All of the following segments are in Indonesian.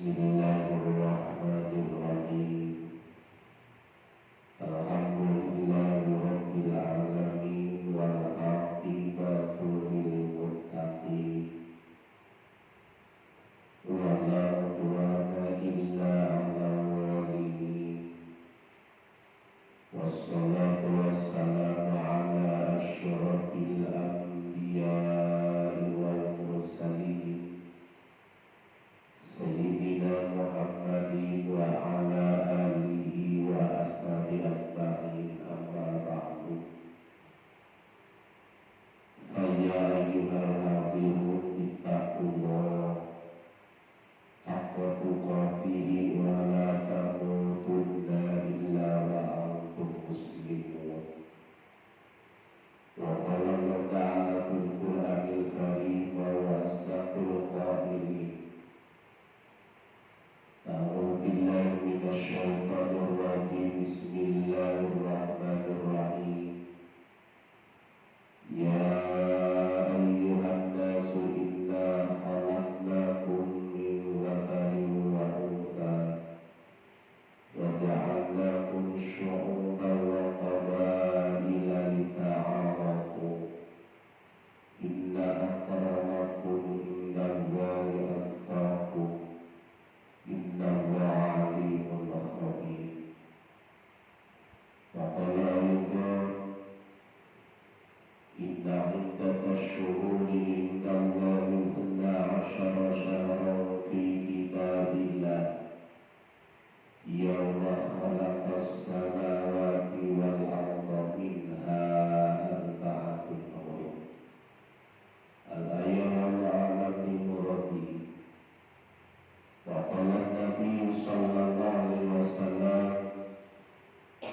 Bismillahirrahmanirrahim. Alhamdulillahirabbil alamin wal aqibatu lil muttaqin. Wa la udwana illa 'alal zalimin. Wassalatu wassalamu ala asyrafil anbiya'i wal mursalin Sayyidina Muhammadin wa ala alihi wa ashabi ajma'in, amma ba'du. Faya ayyuhal hadirun ittaqullah haqqa tuqatih wa la tamutunna illa wa antum muslimun. Wa qala Allah ta'ala fil Qur'anil Karim wa asdaqul qailin. A'udzu billahi minasyaitonir rajim. Bismillahirrahmanirrahim. Ya ayyuhan nasu inna khalaqnakum min dzakarin wa untha wa ja'alnakum syu'uban wa qabaila lita'arafu. Inna akramakum indallahi atqakum. Inna Allaha alimun khabir. Wa qala aydan inna iddatash shuhuri indallahi ithna 'ashara shahran fi kitabillah yawma khalaqas samawati wal arda minha arba'atun hurum. Al-ayat wal alam bi muradihi. Wa qala Nabi sallallahu alaihi wasallam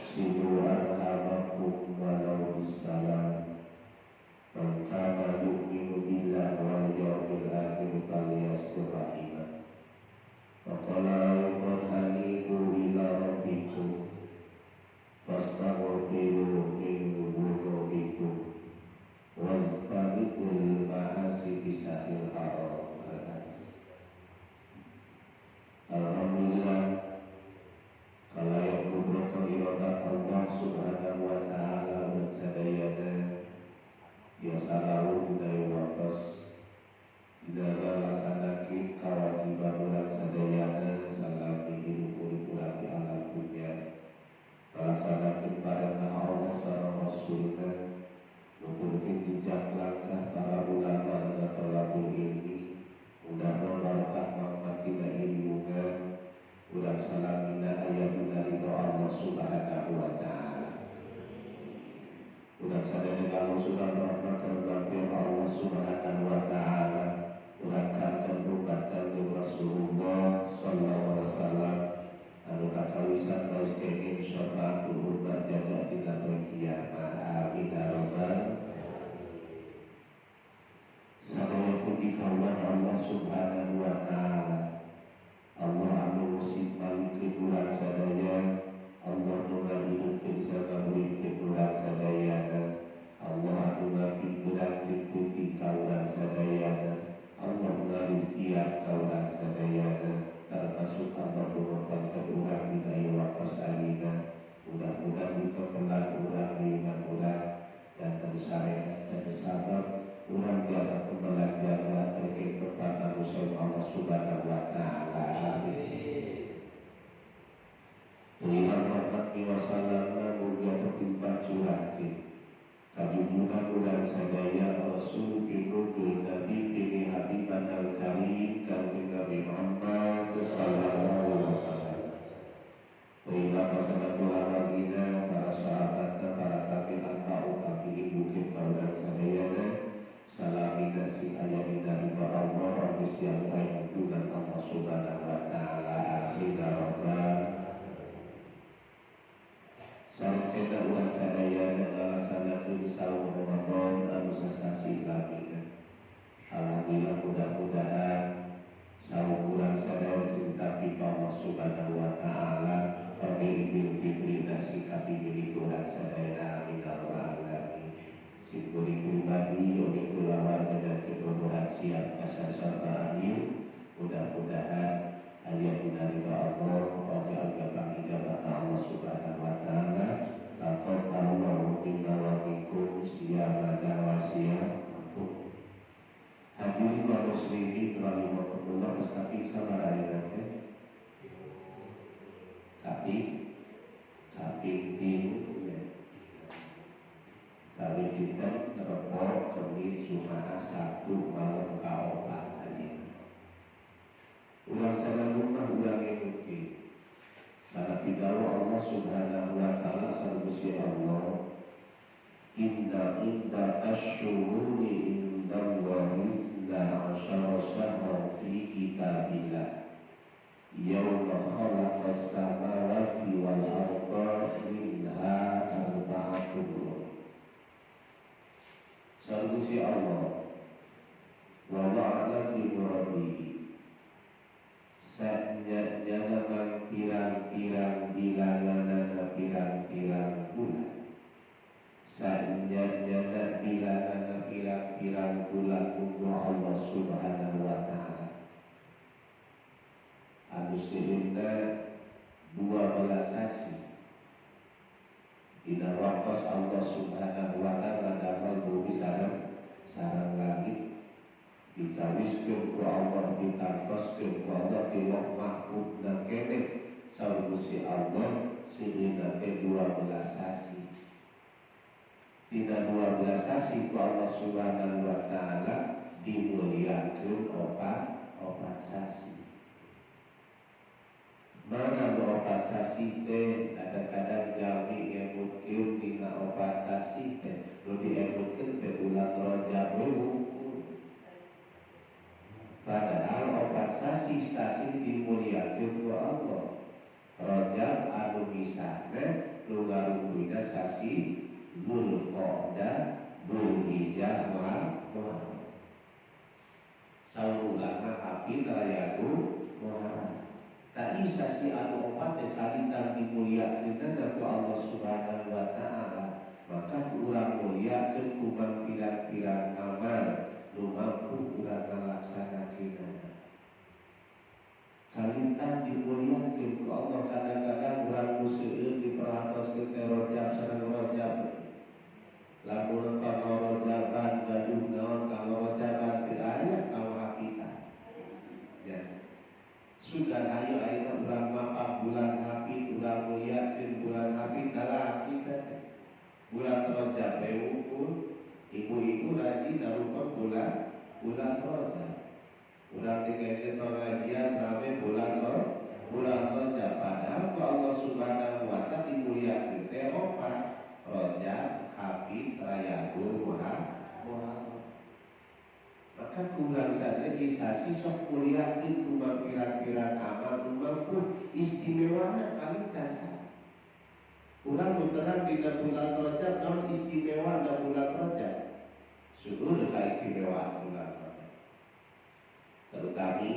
silu arhamakum walau bisalam. Man kana yu'minu billahi wal yawmil akhir falyasir rahimah. Wa qala aydan anibu ila rabbikum fastaghfiruhu min dhunubikum wastagfirul ma'asi bisahil haram. Alhamdulillah, kalayak kudratul iradat Allah subhanahu wa ta'ala dan sadayana ya salawu dari wakas dalam laksanakan kewajiban ulang sadayana salami hidup di alam dunia laksanakan pada Allah sareng Rasulnya nuturkeun jejak langkah para ulama dan thalabul ilmi. Mudah-mudahan barokah mangpatina ilmunya, mudah salamina ayatuna ridho Allah subhanahu wa ta'ala. Mudah sadaya kalau sudah rahmat terbangkit Allah subhanahu wa ta'ala. Mudah-mudahan berubahkan di Rasulullah sallallahu alaihi wasallam. Anu kacawisan baik kenging syafaatul hurmat jaga dina kiamat. Amin ya rabbal. Sadaya puji kawan Allah subhanahu wa ta'ala. Allah anu musik malikeun ulang sadaya. Allah anu ngahidupkeun sareng nguripkeun ulang sadayana. Allah anu ngapikeun puji kaulan sadayana. Allah ngarizkian kaulan sadayana. Termasuk Allah mengorbankan ulang dina wakas alina. Mudah-mudahan dikepelan ulang dengan ulang dan tersyariat dan sabar. Ulang biasa pembelan jaga terkait kepada Rasul Allah subhanahu wa ta'ala. Amin. Tuhan rahmati wa salamna mulia tertimpa curahki kajujuran ulang sadaya Rasul binudul Nabi dini Habiban al-Karim kanjeng Nabi Muhammad sallallahu alaihi wasallam. Terima kasih ulama para sahabatnya, para tabi'in tabi'in bukit kaulan sadayana. Salami nasi ayamina riba Allah habis yang lain dengan Allah subhanahu wa ta'ala. Amin ya rabbal. Sareng seda ulang sadaya dan laksanakeun saum Ramadan anu sasasi lamina. Alhamdulillah, mudah-mudahan ulang sana rumah ulang yang mungkin. Karena tidak Allah Subhanahu wa taala sabusi Allah inda asyuruni inda wa isna asyara syahra fi kitabillah yawma khalaqas samawati wal arda minha arba'atun. Sabusi Allah wallahu a'lam bi muradihi. Saatnya jangan pirang-pirang bilangan pirang-pirang bulan. Saatnya jangan bilangan pirang-pirang bulan untuk Allah Subhanahu wa taala. Anusirinda 12 sasi. Dina wakos Allah Subhanahu wa taala dalam bumi sarang langit. Dicawiskeun ku Allah, ditangkoskeun ku Allah di wong mahfud na kene saugusi Allah sirina teh 12 sasi. Dina 12 sasi ku Allah Subhanahu wa taala dimuliakeun opat sasi. Mana opat sasi teh kadang-kadang jami emutkeun dina opat sasi teh nu diemutkeun teh bulan Rajab we. Padahal opat sasi dimuliakeun ku Allah. Rajab anu misahna nu ngarungkuina sasi Dzulqa'dah, Dzulhijjah, Muharram. Saulana hafid rayaku Muharram. Tadi sasi anu opat teh kalitan dimuliakeun ku Allah Subhanahu wa taala. Maka urang muliakeun ku pirang-pirang amal nu mampu urang ngalaksanakeunana. Kalintan dimuliakeun ku Allah. Kadang-kadang urang museueun diperhatoskeun teh Rajab sareng Rajab. Lamun kana Rajaban gaduh naon kana Rajaban teu aya kawahapitan. Ya. Sudah ayo urang mapah bulan hapit, urang muliakeun bulan hapit dalah kita bulan Rajab ukur. Ibu-ibu lagi narupa bulan Rajab. Ulang dikaitin pengajian rame bulan Rajab. Padahal ku Allah Subhanahu wa taala dimuliakeun teh opat Rajab, Hafid, Rayagul, Muharram. Maka kurang saja isasi sok muliakeun ku pirang-pirang amal nu mampu istimewana kalitan sa. Urang muteran dina bulan Rajab naon istimewa da bulan Rajab. Suhur keistimewaan bulan Rajab. Terutama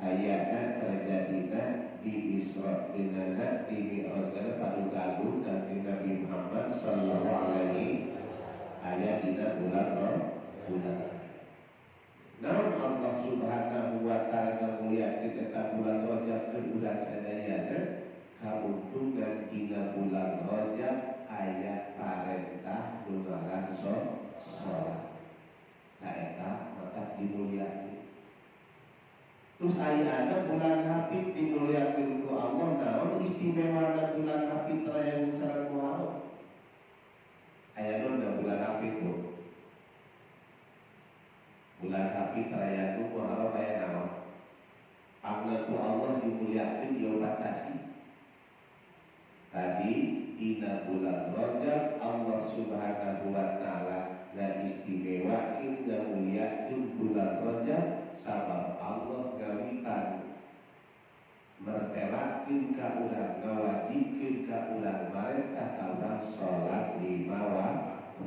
ayatna terjadina di Isra dinana di Mi'rajna paduka agung kanjeng Nabi Muhammad sallallahu alaihi ayat dina bulan Rajab. Namun Allah Subhanahu wa taala ngamuliakeun eta bulan Rajab keur bulan sadayana. Kauntungan dina bulan Rajab ayat parentah nu ngaran salat. Kaeta maka dimuliakeun. Terus ayat bulan Hafid dimuliakeun ku Allah. Naon istimewana bulan Hafid raya sareng Muharram? Aya naon bulan Hafid tu? Bulan Hafid raya ku Muharram aya naon? Pangna ku Allah dimuliakeun di opat sasi. Tadi dina bulan Rajab Allah Subhanahu wa taala ngaistimewakeun ngamuliakeun bulan Rajab sabab Allah gawitan mertelakeun ka urang ngawajibkeun ka urang marentah ka urang salat 5 waktu.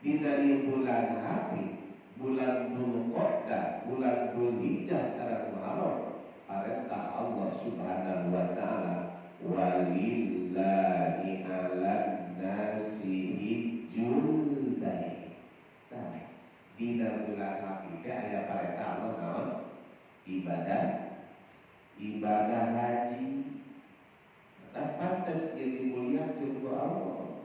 Dina bulan Hafid, bulan Dzulqa'dah, bulan Dzulhijjah sareng Muharram parentah Allah Subhanahu wa taala walillahi 'alan nasi hijjul bait. Dina bulan Hafid aya parentah Allah naon? Ibadah haji. Tak pantas ieu dimuliakeun ku Allah.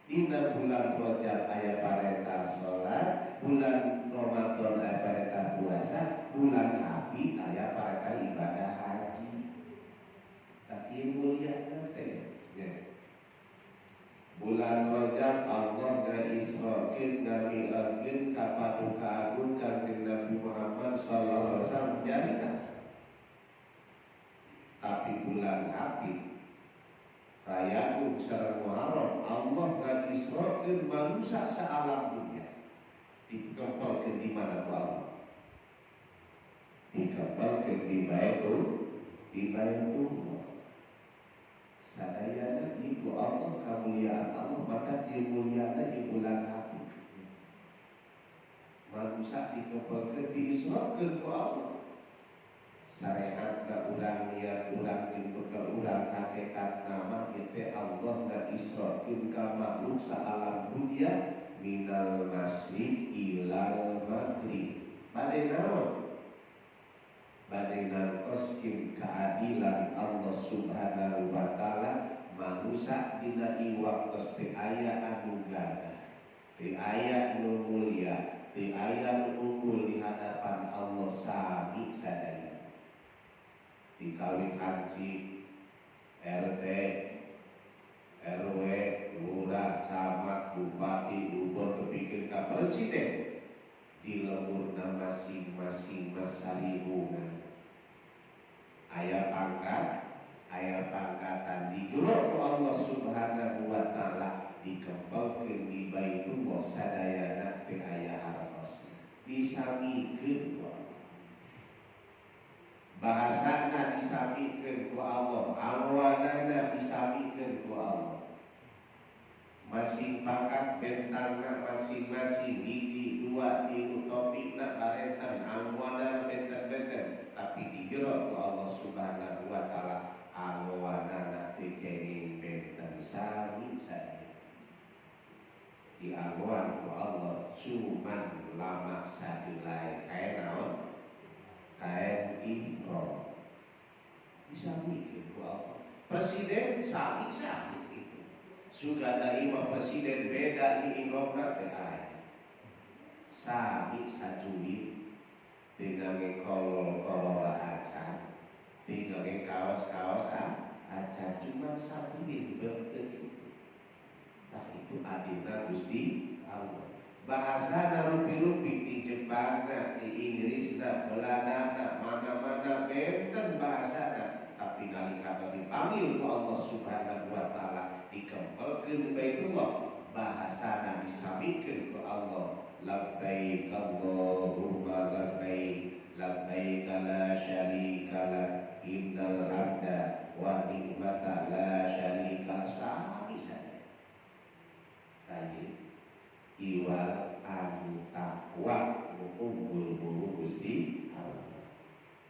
Dina bulan Rajab aya parentah salat, bulan Ramadan aya parentah puasa, bulan Hafid aya parentah ibadah haji. Tapi mulia teh ya. Bulan Rajab Allah ngaisrakeun ngami'rajkeun ka paduka agung kanjeng Nabi Muhammad sallallahu Rayaku sareng Muharram Allah nganisrokeun manusia saalam dunia. Dikempelkeun di mana ku Allah? Dikempelkeun di Baitullah. Sadayana iku Allah kamuliaan Allah maka dimuliakan di bulan hati. Manusia dikempelkeun diisrokeun ku Allah. Syariat ka urang niat urang jeung bekal urang hakikat nama teh Allah nganisrokeun ka makhluk saalam dunia minal masyriq ilal maghrib. Bade naon? Bade nangkoskeun keadilan Allah Subhanahu wa taala manusia dina iwaktos teu aya anu gadah, teu aya nu mulia, teu aya nu unggul di hadapan Allah sami sadaya. Dikawin haji, RT, RW, lurah, camat, bupati, gubernur, kepikir ka presiden di lemurna masing-masing masa lingkungan. Aya pangkatan digerok ku Allah Subhanahu wa taala dikempelkeun di Baitullah sadayana teu aya hartosna. Disamikeun ku Allah. Bahasana disamikeun ku Allah, awanana disamikeun ku Allah. Masing pangkat bentangna masing-masing hiji dua tilu topikna barenten awana benten-benten tapi digerok ku Allah Subhanahu wa taala awanana teu kenging benten sami saja. Di awan ku Allah cuman lama sadelai kae naon? Kain ihram. Disamikeun ku Allah. Presiden sami-sami itu. Sugada imam presiden beda di ihramna teh aya. Sami sajuwi dengan kolol-kolol acan, dengan kaos-kaos acan cuma satu begitu. Tah itu adina Gusti Allah. Bahasa rupi-rupi di Jepang, di Inggris, Belanda, mana-mana benten bahasa. Tapi nalika dipanggil ku Allah Subhanahu wa taala dikempelkeun Baitullah bahasa disamikeun ku Allah labbaik Allahumma labbaik labbaik la syarika lak innal hamda wa ni'mata la syarika sami saja. Iwal anu takwa unggul Gusti Allah.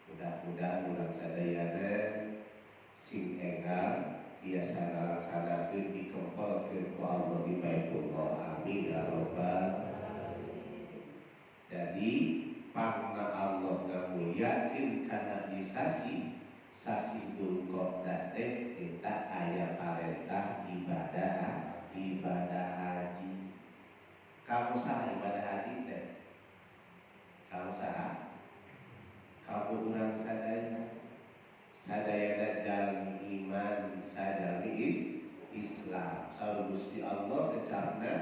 Mudah-mudahan urang sadayana sing enggal biasa ngalaksanakeun dikempelkeun ku Allah di Baitullah. Amin ya rabbal alamin. Jadi pangna Allah ngamuliakeun kana sasi Dzulqa'dah teh eta aya parentah ibadah haji. Kamu saha ibadah haji teh? Kamu saha? Kamu urang sadaya jalmi iman sadari Islam. Saur Gusti Allah kecarna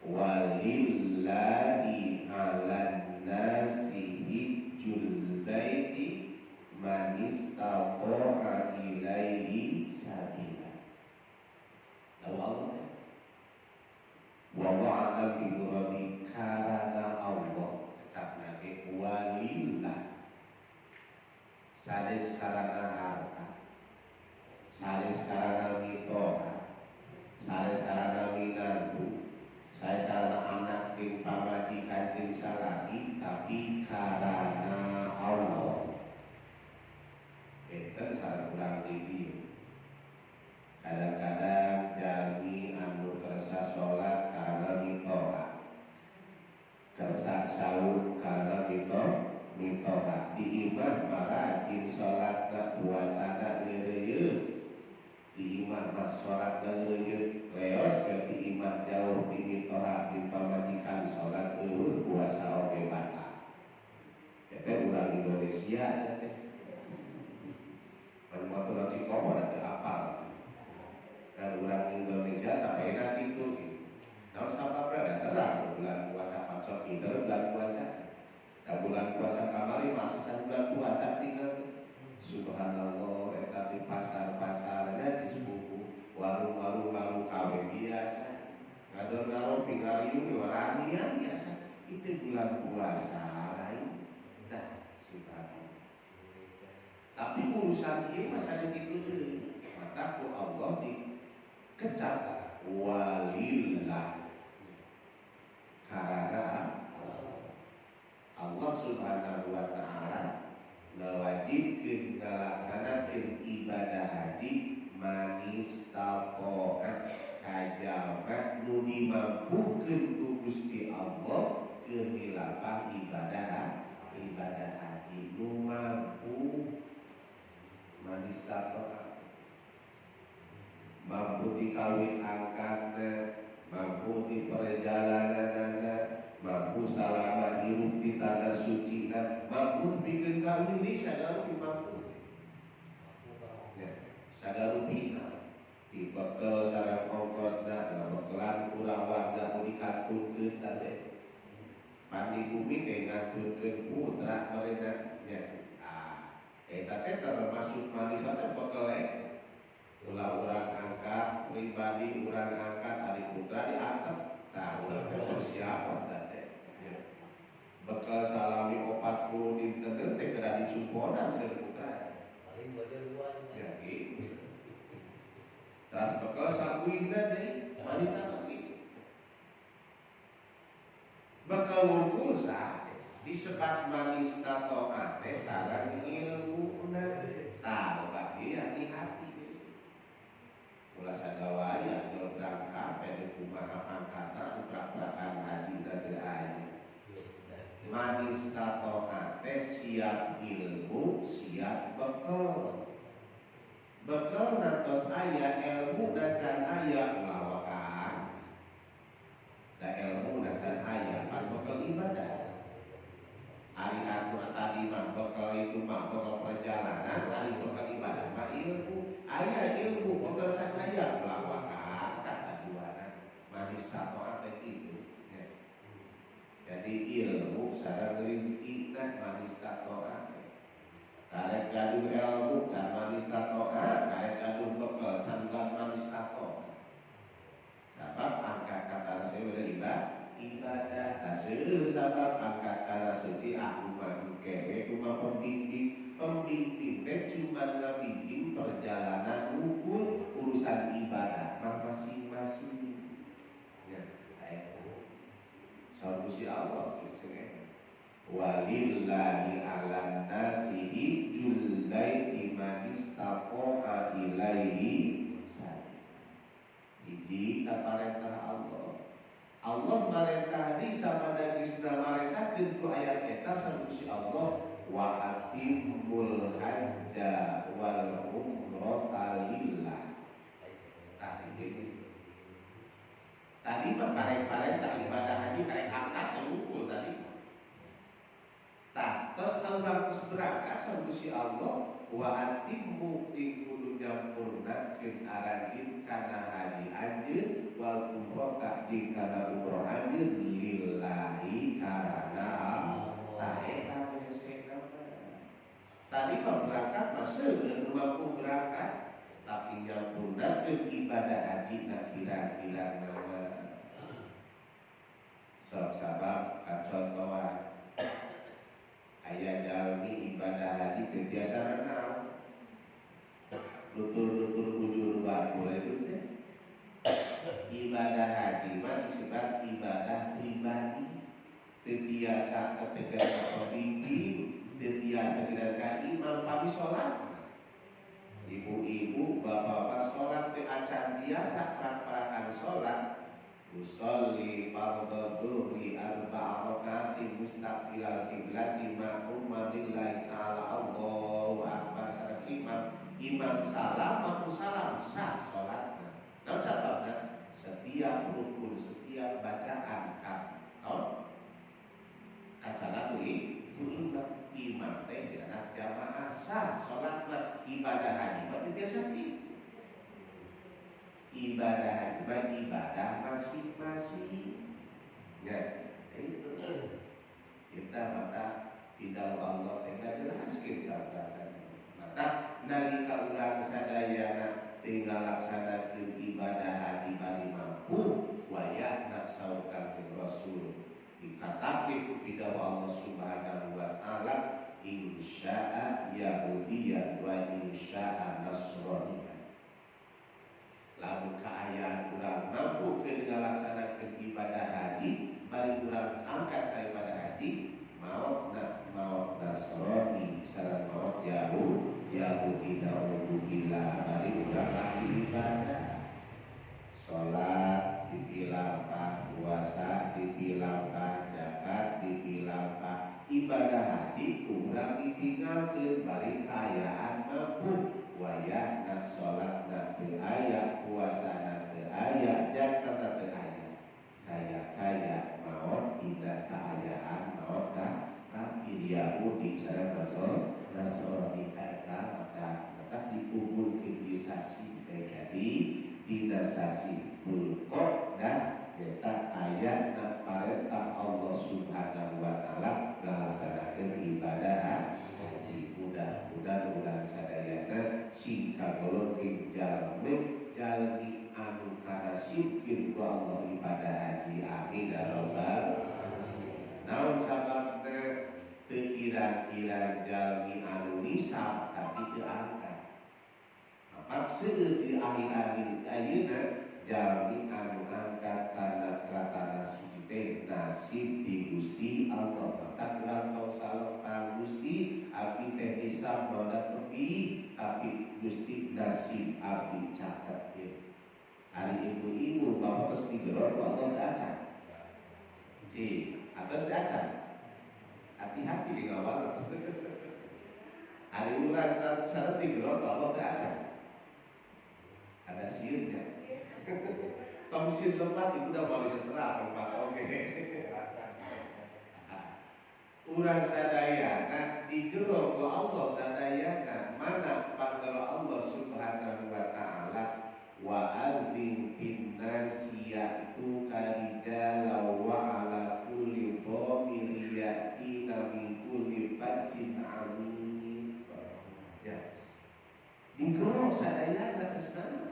walillahi 'alan nasi hijjul baiti man istata'a ilaihi sabila. Lalu Allah wallahu a'lam bi karana Allah kecapna ge walillah sades karana harta, sades karana mitoha, sades karana minantu, sades karana anak jeung pamajikan jeung salaki, tapi karana Allah. Benten sareng urang di dieu. Kadang-kadang jalmi anu kersa sholat karena mitoha, kersa saum karena mitoha. Di iman maka rajin sholat puasana ngeureuyeun. Di iman mah sholat ngeureuyeun leos di iman jauh di mitoha di pamajikan sholat eueuh puasa oge batal. Eta urang Indonesia teh. Mun motor Cikomo teh apal. Dan orang Indonesia sampai enak itu nah sabab ada terang bulan puasa pansor itu bulan puasa dan bulan puasa kamari masih satu bulan puasa tinggal subhanallah eta di pasar-pasarnya di sepupu warung Tapi urusan ini masalah gitu deh. Maka ku Allah dikecap walillah. Karena Allah Subhanahu wa taala ngawajibkeun ngalaksanakeun ibadah haji manis tapoat kajama nu dimampukeun ku Gusti Allah keur nilapah ibadah haji nu mampu manis tapoat mampu dikawin angkatna mampu di perjalananna mampu salama hirup di tanah suci mampu bikin kawin ini sagarupi mampu ya, sagarupi dibekel sareng ongkosna bekelan kurang warga dikatungkeun tadi pandi bumi teh ngaturkeun putra mereka ya eta teh termasuk manis teh bekel ulah urang angkat pribadi urang angkat ari putra diangkat tah urang teh persiapan teh bekal salami 40 dinten teh kada disumponan ke putra paling baca luan ya gitu terus bekal sakuinda deui manis teh gitu bekal wungkul sanes disebat manis tato ate sareng ilmuna tah bagi hati-hati ulah sadawaya jol berangkat pada kumaha angkatan prak-prakan haji teu aya manis tato ate siap ilmu siap bekal nantos aya ilmu dan can aya lawakan da ilmu dan can aya pan bekal ibadah ari anu tadi mah bekal itu mah bekal perjalanan ari bekal ibadah mah ilmu aya ilmu bekal can aya lawakan kata duana manis tato ate itu ya. Jadi ilmu sareng rezeki dan manis taat. Karek gaduh ilmu can manis taat, karek gaduh bekal can manis taat. Sabab angkat kata sewe ibadah. Taseuh sabab angkat kata suci aku mah kewe cuma pembimbing teh cuma ngabimbing perjalanan ukur urusan ibadah masing-masing. Ya, solusi Allah cek walillahi ala nasi hijjul baiti man istaqa'a ilaihi sabila. Hiji perintah Allah marentah di sabada geusna marentahkeun ku ayat eta solusi Allah wa atimul hajja wal umrata lillah. Tadi karek-karek tak ibadah haji karek angkat terukur tadi. Tah, tos urang tos berangkat solusi Allah wa atimmu kudu nyampurnakeun aranjeun kana haji anjeun wal umrah jeung kana umrah anjeun lillahi karana tah eta hesena. Tadi berangkat mah seueur mampu berangkat tapi nyampurnakeun ibadah haji kira-kira nama sabab contohan aya jalmi ibadah haji teh biasa naon lutur-lutur bujur batu itu teh ibadah haji mah disebut ibadah pribadi teu tiasa ketegasan pembimbing teu tiasa ketegasan imam pami salat ibu-ibu bapak-bapak salat teh acan biasa prak-prakan salat usolli fardhu dhuhri arba'a raka'atin mustaqbilal qiblati ma'muman lillahi ta'ala Allahu akbar sareng imam salam maku salam sah salatna. Naon sababna? Setiap rukun setiap bacaan acara imam teh jarak jamaah sah salat mah ibadah haji mah biasa ibadah haji ibadah masing-masing ya itu kita mata pidato Allah tengah jelas kita mata nalika urang sadayana tinggal laksanakeun ibadah haji bari mampu wayahna saukan Rasul dikatakan pidato Allah Subhanahu wa taala insya'a yahudiyan wa insya'a nasroniha. Lamun kaayaan urang mampu ke ngalaksanakeun ibadah haji, bari urang angkat ka ibadah haji, maot Nasrani sareng maot Yahudi naudzubillah, bari urang ahli ibadah. Salat dipilangkah, puasa dipilangkah, zakat dipilangkah, ibadah haji kurang ditinggalkeun bari kaayaan mampu. Wayah nak salat nak teu aya, puasa nak teu aya, zakat nak teu aya. Kaya maot tidak kaayaan maot kafir Yahudi sareng Nasrani eta maka dikumpulkeun di sasi jadi dinasasi pulkot dan eta aya na parentah Allah Subhanahu wa taala ngalaksanakeun ibadah haji. Mudah-mudahan urang sadayana si kagolong jalmi anu kana syukur ku Allah ibadah haji. Amin ya rabbal alamin. Naon sababna teu kira-kira jalmi anu nisab tapi teu angkat. Maksud di akhir-akhir ayeuna jalmi anu angkat kana tanah suci teh nasib di Gusti Allah. Maka urang tong salong ka Gusti abdi teh nisab moda tepi tapi Gusti nasib abdi caket ge. Hari ibu-ibu bapak geus digeror ku Allah teu acan. Cik, atos teu acan. Hati-hati di ngawal. Hari urang sareng digeror ku Allah teu acan. Ada sieunnya. Tong sieun lempat itu udah mau setelah lempat oke. Urang sadayana digero ku Allah sadayana mana panggara Allah Subhanahu wa taala wa adzin fin nasi ya'tuka rijala wa ala kulli dhamir ya'tina min kulli fajjin amin. Ya. Digero sadayana sesana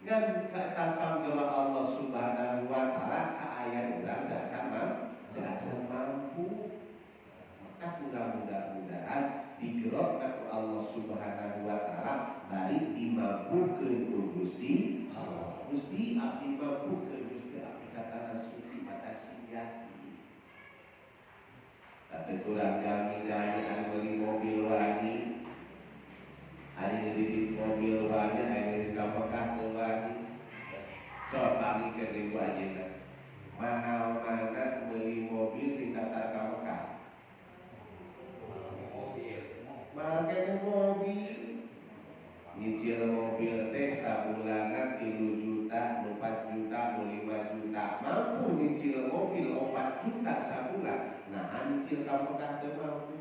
ngan kata panggala Allah Subhanahu wa taala ka aya urang da acan mampu. Maka mudah-mudahan digerakna ku Allah Subhanahu wa taala bari dimampukeun ku Gusti Allah. Gusti abdi mampukeun, Gusti abdi katana suci mata siyati. Tapi kurang jami-jami anu meuli mobil wani, hari ngiridik mobil wani, hari ngiridik Mekah teu wani. So pamikeun ibu ayeuna. Mahal mana beli mobil di daftar ka Mekah? Mahal kene mobil. Nyicil mobil teh sabulanan 3 juta, 4 juta, 5 juta. Mampu nyicil mobil 4 juta sabulan. Nah, nyicil ka Mekah teu mampu.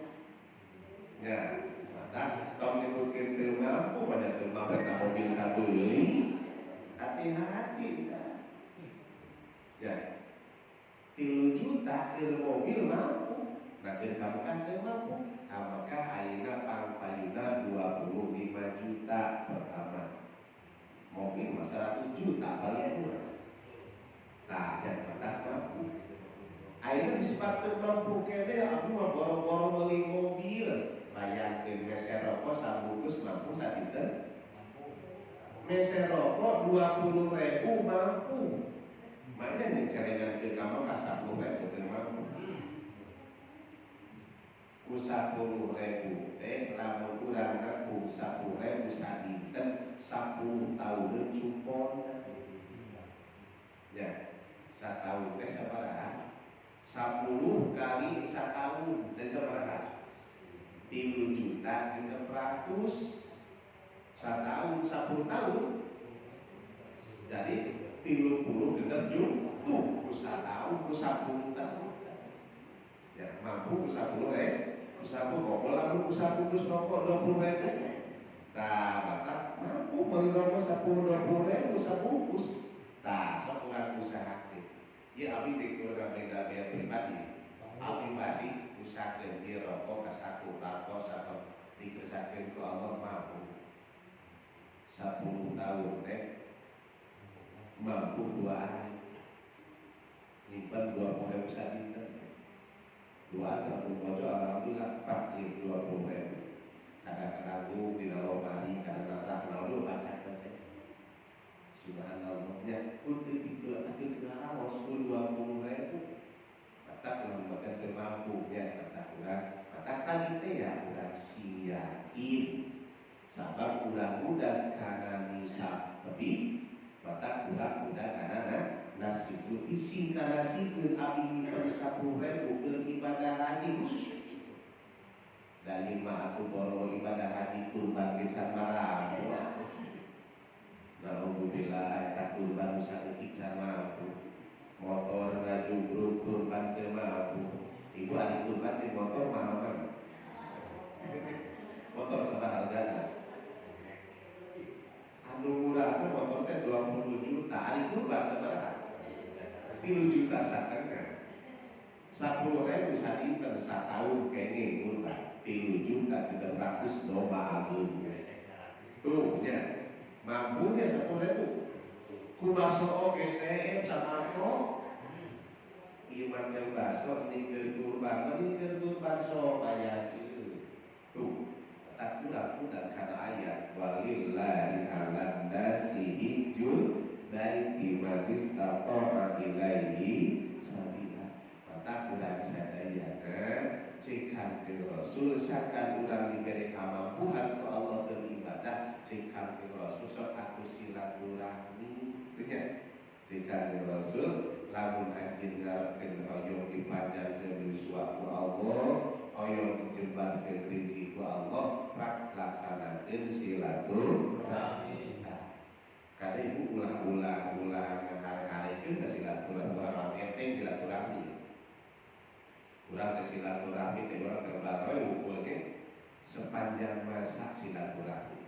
Ya, maka tong nyebutkeun teu mampu pada teu mampu eta mobil kabeuli. Hati-hati dah. Ya. 3 juta ke mobil mampu, nah ke kamu kan teu mampu. Maka ayeuna pangpayuna 25 juta pertama. Mobil mah 100 juta paling murah. Tah ya maka mampu. Ayeuna disebut teu mampu kene abdi mah boro-boro meuli mobil. Bayangkeun mese rokok sabungkus mampu sadinten. Mese rokok 20.000 mampu. Mana nih celengan ke kamu kasar 10.000 teu mampu. Ku 10.000 teh lamun urang ngaku 10.000 sadinten 10 tahuneun cupon. Ya, satahun teh sabaraha? 10 kali satahun jadi sabaraha? 3 juta 600. Satahun 10 tahun. Jadi 30 genep juta ku satahun ku 10 tahun. Ya mampu ku 10.000, ku 10 rokok lamun ku 10 dus rokok 20.000. Tah maka mampu meuli rokok 10-20.000 sabungkus. Tah sok urang usahakeun. Ieu abdi teh keluarga beda pribadi. Abdi pribadi usahakeun ieu rokok ka saku rokok saku dikesakeun ku Allah mampu. 10 tahun teh mampu 2 hari nyimpen 20.000 sadinten 2 10 bojo alhamdulillah pak 20.000 kadang-kadang di teh ya urang siyakin sabab urang-urang kana nisab tebi maka urang-urang kana nasib isi kana nasibkeun abdi per 10.000 keur ibadah haji khusus itu. Dari mah atuh boro ibadah haji kurban ge can mampu. Alhamdulillah eta kurban sakeutik can mampu. Motor ngajubruk kurban teu mampu. Ibu ari kurban di motor mahal kan? Motor sabaraha hargana? Anu murah teh motor teh 20 juta, ari kurban sabaraha? 3 juta sakengna. 10.000 sadinten satahun kenge kurban. 3 juta 300 domba agung. Tuh nya, mampunya 10.000. Kumaso oge CM sama kok. Iman yang baso nikir kurban, nikir kurban so bayar tuh. Tak kurang karena ayat walillahi ala nasi hijjul baiti man istata'a ilaihi sabila. Maka kurang sadayana cek kanjeng Rasul sakan urang diberi kemampuan ku Allah beribadah cek kanjeng Rasul sok atuh silaturahmi tanya cek kanjeng Rasul lamun anjing ngarepkeun hoyong dipanjangkeun suatu Allah hoyong dijembarkeun rezeki ku Allah rak laksanakeun silaturahmi. Kada ibu ulah ngahare-harekeun ka silaturahmi enteng silaturahmi. Urang teh silaturahmi teh urang terbaroe ukulnya sepanjang masa silaturahmi.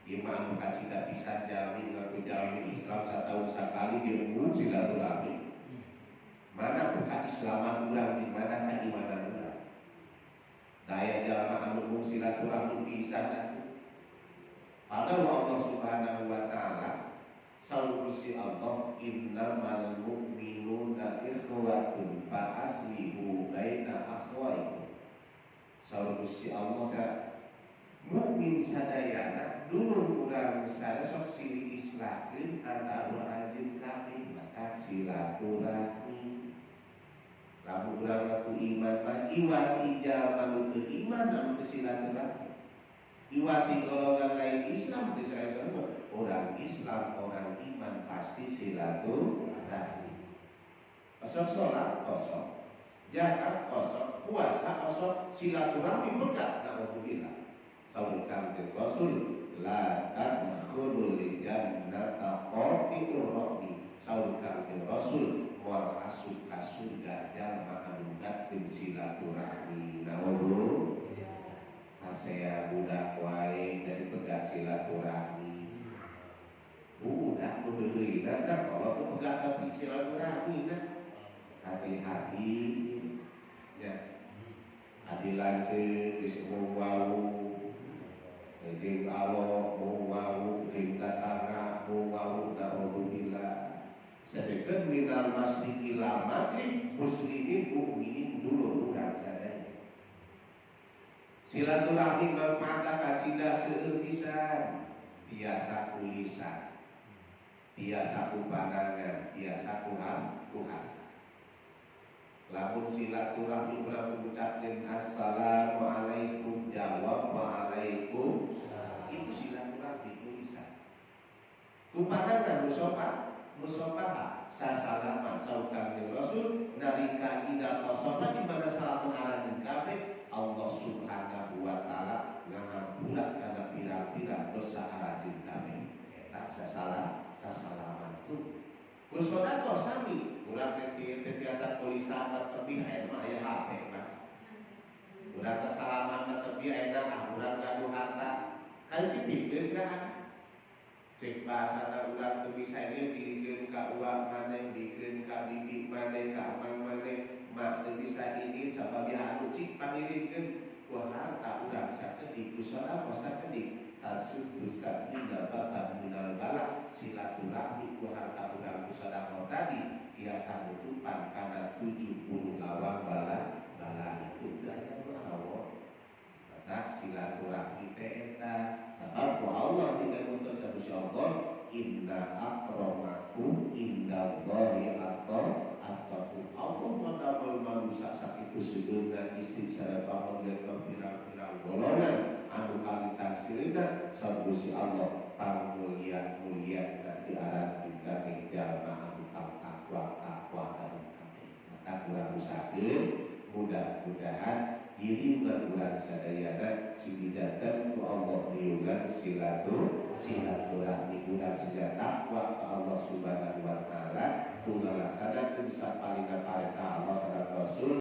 Imam kacita pisan jalmi ngaku jalmi Islam satahun sakali diumum silaturahmi. Mana buka Islaman urang di mana keimanan urang. Daya jalma anu umum silaturahmi pisan atuh. Padahal Allah Subhanahu wa taala saurusi Allah innamal mu'minuna ikhwatun fa aslihu baina akhwaikum. Saurusi Allah mukmin sadayana dulu urang sada sok silih islakeun antara anjeun kabeh maka silaturahmi. Lamun urang ngaku iman mah iwati jalma nu teu iman anu teu silaturahmi. Iwati golongan lain Islam teu silaturahmi. Orang Islam, orang iman pasti silaturahmi. Osok sholat, osok zakat, osok puasa, osok silaturahmi pegat. Alhamdulillah. Saudara kanjeng Rasul la tadkhulul jannata qati'ur rahmi. Saudara kanjeng Rasul moal asup ka surga jalma anu datkeun silaturahmi. Naudzu asea budak wae jadi pegat silaturahmi. Budak beuleuina da kalau teu pegat sapi silaturahmi na. Hati-hati ya. Adi lanceuk geus wau jeung Allah wau jeung tatangga wau naudzubillah. Sadekeun minal masriqi ila maghrib muslimin mukminin dulu urang sadaya. Silaturahmi mangmata kacida seueur pisan. Biasa kulisan, biasa ku pandangan, biasa ku harta. Lamun silaturahmi urang mengucapkeun assalamualaikum jawab waalaikum itu silaturahmi tulisan. Ku pandangan musofah sasalaman saukan Rasul nalika ida tasawuf di mana salam mengarahkeun kabeh Allah Subhanahu wa taala ngahampura kana pirang-pirang dosa arajin kabeh. Eta sasalaman tu. Kusodako sami urang teh biasa tulisan tepi aya mah aya HP mah. Urang sasalaman tepi aya urang gaduh harta. Kali dipikeun ka cek bahasana urang teu bisa ieu dirikeun ka uang maneh, dikeun ka bibi maneh, ka amang maneh, mak teu bisa ingin sababia anu cik pangirikeun ku harta urang sakedik kusodako sakedik tasudus sabina babak minal balak silaturahmi ku harta urang kusodako tadi biasa nutupan kana 70 lawang bala itu daya mawon. Maka silaturahmi teh eta sabab ku Allah tidak mutus sabus Allah inna akramakum indallahi atqakum. Allah mendapat manusia sakit kusuduna istri sareng pamogen pirang-pirang golongan anu kalintang silina sabusi Allah pangmulian-mulian dan diaran juga jalma anu takwa anu kami. Maka kurang usahakeun mudah-mudahan diriungan urang sadayana sibidaten ku Allah diugan silaturahmi urang sedia takwa ka Allah Subhanahu wa taala kula laksanakeun saparinga parentah Allah sareng Rasul